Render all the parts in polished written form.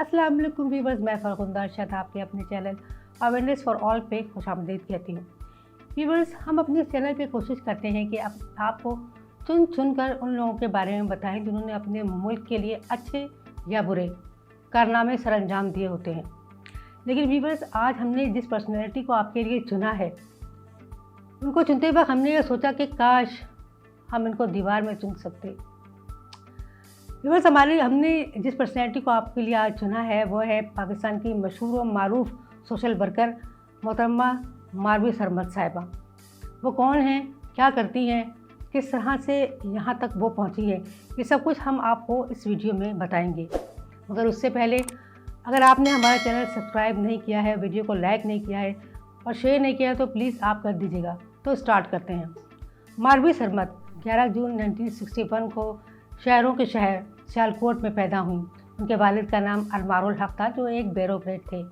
अस्सलाम वालेकुम व्यूअर्स, मैं फरगुंदा अरशद आपके अपने चैनल अवेयरनेस फॉर ऑल पे खुशामदीद कहती हूँ। व्यूअर्स, हम अपने चैनल पे कोशिश करते हैं कि आपको चुन कर उन लोगों के बारे में बताएं जिन्होंने अपने मुल्क के लिए अच्छे या बुरे कारनामे सरअंजाम दिए होते हैं। लेकिन व्यूअर्स, आज हमने जिस पर्सनैलिटी को आपके लिए चुना है, उनको चुनते वक्त हमने ये सोचा कि काश हम इनको दीवार में चुन सकते। व्यूअर्स, हमने जिस पर्सनैलिटी को आपके लिए आज चुना है वो है पाकिस्तान की मशहूर और मारूफ सोशल वर्कर मोहतरमा मारवी सरमद साहिबा। वो कौन हैं, क्या करती हैं, किस तरह से यहाँ तक वो पहुँची है, ये सब कुछ हम आपको इस वीडियो में बताएंगे। मगर उससे पहले अगर आपने हमारा चैनल सब्सक्राइब नहीं किया है, वीडियो को लाइक नहीं किया है और शेयर नहीं किया है तो प्लीज़ आप कर दीजिएगा। तो स्टार्ट करते हैं। मारवी सरमद 11 जून 1961 को शहरों के शहर सियालकोट में पैदा हुई। उनके वालिद का नाम अलमारुल हक था, जो एक ब्यूरोक्रेट थे।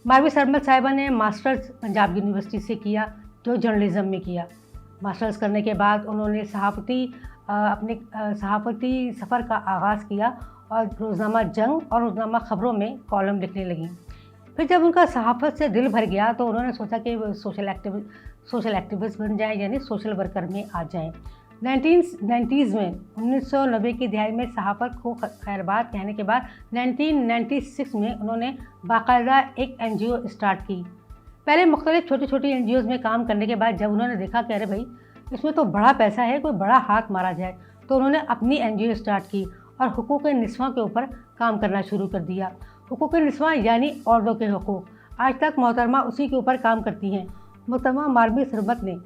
मारवी सरमद साहिबा ने मास्टर्स पंजाब यूनिवर्सिटी से किया, जो जर्नलिज़म में किया। मास्टर्स करने के बाद उन्होंने अपने सहाफ़ती सफ़र का आगाज़ किया और रोज़नामा जंग और रोज़नामा ख़बरों में कॉलम लिखने लगीं। फिर जब उनका सहाफ़त से दिल भर गया तो उन्होंने सोचा कि वो सोशल एक्टिविस्ट बन जाएँ, यानी सोशल वर्कर में आ जाएँ। 1990s में 1990 की दिहाई में सहाफ़त को खैरबाद कहने के बाद 1996 में उन्होंने बाकायदा एक NGO स्टार्ट की। पहले मुख्तलिफ छोटी छोटी NGOs में काम करने के बाद जब उन्होंने देखा कि अरे भाई, इसमें तो बड़ा पैसा है, कोई बड़ा हाथ मारा जाए, तो उन्होंने अपनी NGO स्टार्ट की और हुकूक़ निस्वां के ऊपर काम करना शुरू कर दिया। हुकूक़ निस्वां यानी औरतों के हुकूक़। आज तक मोहतरमा उसी के ऊपर काम करती हैं। मोहतरमा मारवी सरमद ने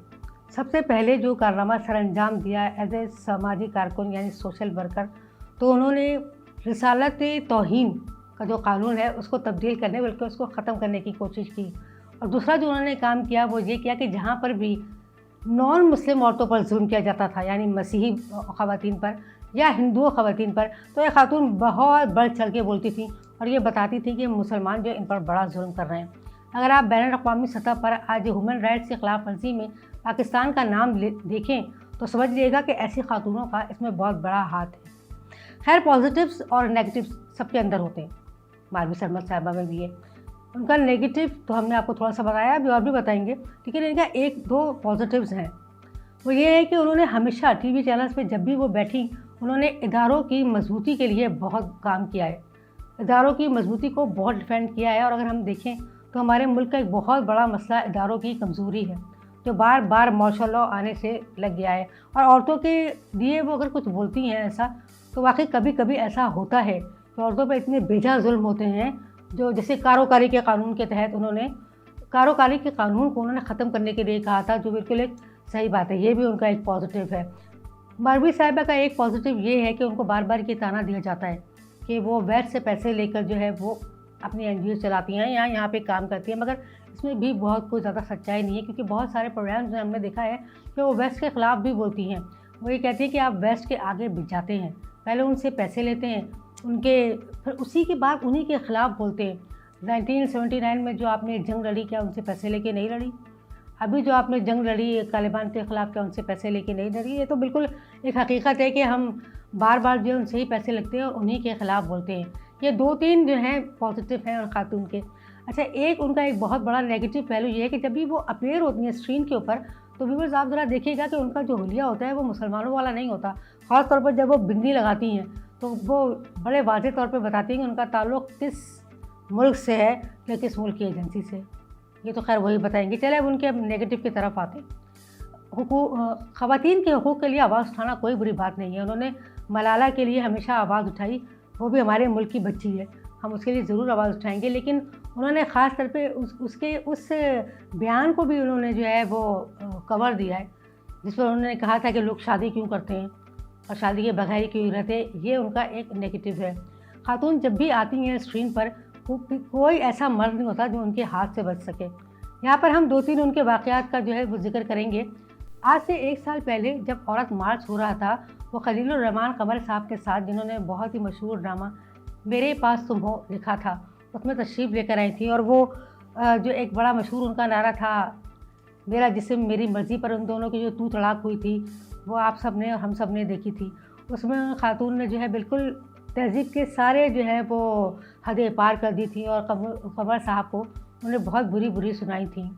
सबसे पहले जो कारनामा सरअंजाम दिया एज ए समाजी कारकुन यानी सोशल वर्कर, तो उन्होंने रिसालत तौहीन का जो कानून है उसको तब्दील करने बल्कि उसको ख़त्म करने की कोशिश की। और दूसरा जो उन्होंने काम किया वो ये किया कि जहाँ पर भी नॉन मुस्लिम औरतों पर जुल्म किया जाता था, यानी मसीही ख़वातीन पर या हिंदू ख़वातीन पर, तो ये खातून बहुत बढ़ चढ़ के बोलती थी और ये बताती थी कि मुसलमान जो इन पर बड़ा जुल्म कर रहे हैं। अगर आप बैनुल-अक़वामी सतह पर आज ह्यूमन राइट्स की खिलाफ वर्जी में पाकिस्तान का नाम देखें तो समझ लीजिएगा कि ऐसी खातूनों का इसमें बहुत बड़ा हाथ है। खैर, पॉजिटिव्स और नेगेटिव्स सबके अंदर होते हैं, मारवी सरमद साहिबा में भी है। उनका नेगेटिव तो हमने आपको थोड़ा सा बताया, अभी और भी बताएंगे, लेकिन इनका एक दो पॉजिटिव्स हैं। वो ये है कि उन्होंने हमेशा TV चैनल्स पे जब भी वो बैठी, उन्होंने इदारों की मजबूती के लिए बहुत काम किया है, इदारों की मजबूती को बहुत डिफेंड किया है। और अगर हम देखें तो हमारे मुल्क का एक बहुत बड़ा मसला इदारों की कमज़ोरी है, जो बार बार मार्शल लॉ आने से लग गया है। और औरतों के लिए वो अगर कुछ बोलती हैं ऐसा, तो वाकई कभी कभी ऐसा होता है कि औरतों पर इतने बेजा जुल्म होते हैं, जो जैसे कारोकारी के कानून के तहत उन्होंने कारोकारी के कानून को उन्होंने ख़त्म करने के लिए कहा था, जो बिल्कुल एक सही बात है। ये भी उनका एक पॉजिटिव है। मारवी साहिबा का एक पॉजिटिव ये है कि उनको बार बार ये ताना दिया जाता है कि वो वैट से पैसे लेकर जो है वो अपनी NGO चलाती हैं या यहाँ पे काम करती हैं, मगर इसमें भी बहुत कोई ज़्यादा सच्चाई नहीं है, क्योंकि बहुत सारे प्रोग्राम्स में हमने देखा है कि वो वेस्ट के ख़िलाफ़ भी बोलती हैं। वो ये कहती हैं कि आप वेस्ट के आगे बिक जाते हैं, पहले उनसे पैसे लेते हैं, फिर उसी के बाद उन्हीं के ख़िलाफ़ बोलते हैं। 1979 में जो आपने जंग लड़ी, क्या उनसे पैसे लेके नहीं लड़ी? अभी जो आपने जंग लड़ी तालिबान के ख़िलाफ़, क्या उनसे पैसे लेके नहीं लड़ी? ये तो बिल्कुल एक हकीकत है कि हम बार बार जो उनसे ही पैसे लगते हैं और उन्हीं के ख़िलाफ़ बोलते हैं। ये 2-3 जो हैं पॉजिटिव हैं उन खातून के। अच्छा, एक उनका एक बहुत बड़ा नेगेटिव पहलू ये है कि जब भी वो अपीयर होती हैं स्क्रीन के ऊपर, तो व्यूअर्स आप ज़रा देखिएगा कि उनका जो हुलिया होता है वो मुसलमानों वाला नहीं होता। ख़ास तौर पर जब वो बिंदी लगाती हैं तो वो बड़े वाज़ेह तौर पर बताती हैं कि उनका ताल्लुक़ किस मुल्क से है या किस मुल्क की एजेंसी से। ये तो खैर वही बताएंगे। चले अब उनके नेगेटिव की तरफ आते हैं। ख़वातीन के हुकूक़ के लिए आवाज़ उठाना कोई बुरी बात नहीं है। उन्होंने मलाला के लिए हमेशा आवाज़ उठाई, वो भी हमारे मुल्क की बच्ची है, हम उसके लिए ज़रूर आवाज़ उठाएंगे। लेकिन उन्होंने ख़ास तौर पे उस बयान को भी उन्होंने जो है वो कवर दिया है, जिस पर उन्होंने कहा था कि लोग शादी क्यों करते हैं और शादी के बगैर क्यों रहते हैं। ये उनका एक नेगेटिव है। खातून जब भी आती हैं स्क्रीन पर, कोई ऐसा मर्द नहीं होता जो उनके हाथ से बच सके। यहाँ पर हम 2-3 उनके वाक़यात का जो है वो जिक्र करेंगे। आज से 1 साल पहले जब औरत मार्च हो रहा था, वो खलीलुर रहमान कमर साहब के साथ, जिन्होंने बहुत ही मशहूर ड्रामा मेरे पास तुम हो लिखा था, उसमें तशरीफ़ लेकर आई थी। और वो जो एक बड़ा मशहूर उनका नारा था, मेरा जिस्म मेरी मर्ज़ी पर, उन दोनों की जो तू तड़ाक हुई थी वो आप सब ने और हम सब ने देखी थी। उसमें खातून ने जो है बिल्कुल तहज़ीब के सारे जो है वो हदें पार कर दी थी और कमर साहब को उन्होंने बहुत बुरी सुनाई थी।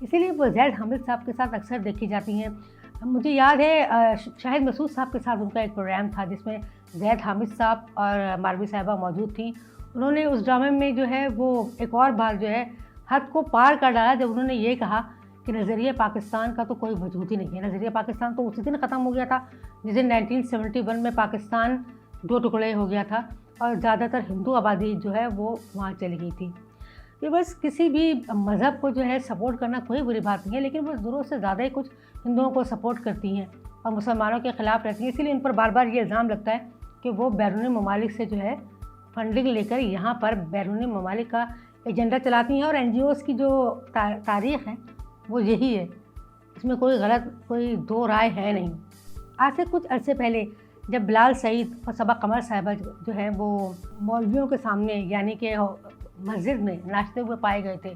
इसीलिए वो ज़ैद हामिद साहब के साथ अक्सर देखी जाती हैं। मुझे याद है शाहिद मसूद साहब के साथ उनका एक प्रोग्राम था जिसमें ज़ैद हामिद साहब और मारवी साहिबा मौजूद थी। उन्होंने उस ड्रामे में जो है वो एक और बार जो है हद को पार कर डाला जब उन्होंने ये कहा कि नज़रिया पाकिस्तान का तो कोई वजूद ही नहीं है। नज़रिया पाकिस्तान तो उसी दिन ख़त्म हो गया था जिस दिन 1971 में पाकिस्तान 2 टुकड़े हो गया था और ज़्यादातर हिंदू आबादी जो है वो वहाँ चली गई थी। ये बस किसी भी मज़हब को जो है सपोर्ट करना कोई बुरी बात नहीं है, लेकिन वो ज़रूरत से ज़्यादा ही कुछ हिंदुओं को सपोर्ट करती हैं और मुसलमानों के ख़िलाफ़ रहती हैं। इसीलिए इन पर बार बार ये इल्ज़ाम लगता है कि वो बैरूनी ममालिक से जो है फंडिंग लेकर यहाँ पर बैरूनी ममालिक का एजेंडा चलाती हैं और NGOs की जो तारीख़ है वो यही है, इसमें कोई दो राय है नहीं। आज से कुछ अरसे पहले जब बिलाल सईद और सबा कमर साहिबा जो है वो मौलवियों के सामने यानी कि मस्जिद में नाचते हुए पाए गए थे,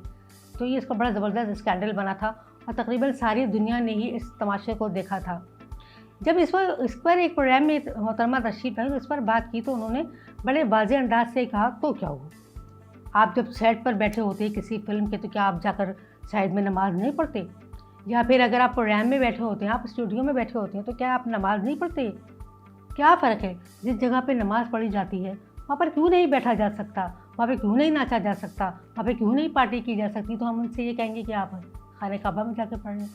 तो ये इसका बड़ा ज़बरदस्त स्कैंडल बना था और तकरीबन सारी दुनिया ने ही इस तमाशे को देखा था। जब इस पर एक प्रोग्राम में मोहतरमा तशरीफ आई तो इस पर बात की तो उन्होंने बड़े वाज़ेह अंदाज से कहा, तो क्या हुआ, आप जब सेट पर बैठे होते हैं किसी फिल्म के तो क्या आप जाकर साइड में नमाज़ नहीं पढ़ते? या फिर अगर आप प्रोग्राम में बैठे होते हैं, आप स्टूडियो में बैठे होते हैं तो क्या आप नमाज़ नहीं पढ़ते? क्या फ़र्क है? जिस जगह पे नमाज़ पढ़ी जाती है वहाँ पर क्यों नहीं बैठा जा सकता, वहाँ पे क्यों नहीं नाचा जा सकता, वहाँ पे क्यों नहीं पार्टी की जा सकती? तो हम उनसे ये कहेंगे कि आप खाने काबा में जाकर पढ़ लें,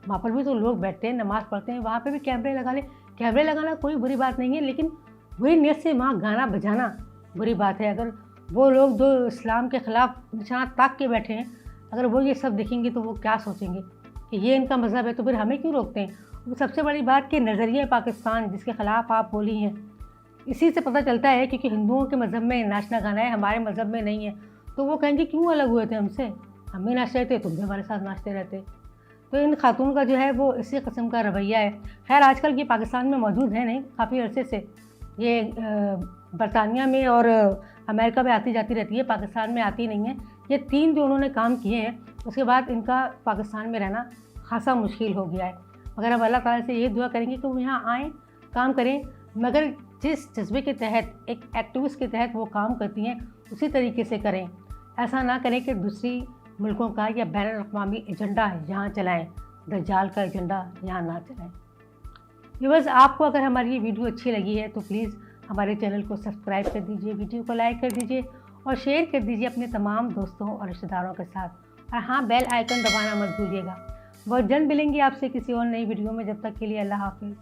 वहाँ पर भी तो लोग बैठते हैं, नमाज़ पढ़ते हैं, वहाँ पे भी कैमरे लगा लें। कैमरे लगाना कोई बुरी बात नहीं है, लेकिन वही नियत से वहाँ गाना बजाना बुरी बात है। अगर वो लोग जो इस्लाम के ख़िलाफ़ निशाना ताक के बैठे हैं, अगर वो ये सब देखेंगे तो वो क्या सोचेंगे कि ये इनका मज़हब है, तो फिर हमें क्यों रोकते हैं? वो सबसे बड़ी बात कि नज़रिया पाकिस्तान जिसके ख़िलाफ़ आप बोली हैं, इसी से पता चलता है क्योंकि हिंदुओं के मज़हब में नाचना गाना है, हमारे मज़हब में नहीं है। तो वो कहेंगे क्यों अलग हुए थे हमसे, हम भी नाचते रहते, तुम भी हमारे साथ नाचते रहते। तो इन खातून का जो है वो इसी किस्म का रवैया है। खैर आजकल ये पाकिस्तान में मौजूद है नहीं, काफ़ी अरसे से ये बरतानिया में और अमेरिका में आती जाती रहती है, पाकिस्तान में आती नहीं है। ये 3 जो उन्होंने काम किए हैं उसके बाद इनका पाकिस्तान में रहना खासा मुश्किल हो गया है। मगर हम अल्लाह ताला से ये दुआ करेंगे कि वो यहाँ आएँ, काम करें, मगर जिस जज्बे के तहत एक एक्टिविस्ट के तहत वो काम करती हैं उसी तरीके से करें। ऐसा ना करें कि दूसरी मुल्कों का या बैनुल-अक़वामी एजेंडा यहाँ चलाएँ, दज्जाल का एजेंडा यहाँ ना चलाएँ। व्यूअर्स, आपको अगर हमारी ये वीडियो अच्छी लगी है तो प्लीज़ हमारे चैनल को सब्सक्राइब कर दीजिए, वीडियो को लाइक कर दीजिए और शेयर कर दीजिए अपने तमाम दोस्तों और रिश्तेदारों के साथ। और हाँ, बेल आइकन दबाना मत भूलिएगा। बहुत जल्द मिलेंगे आपसे किसी और नई वीडियो में। जब तक के लिए अल्लाह हाफ़िज़।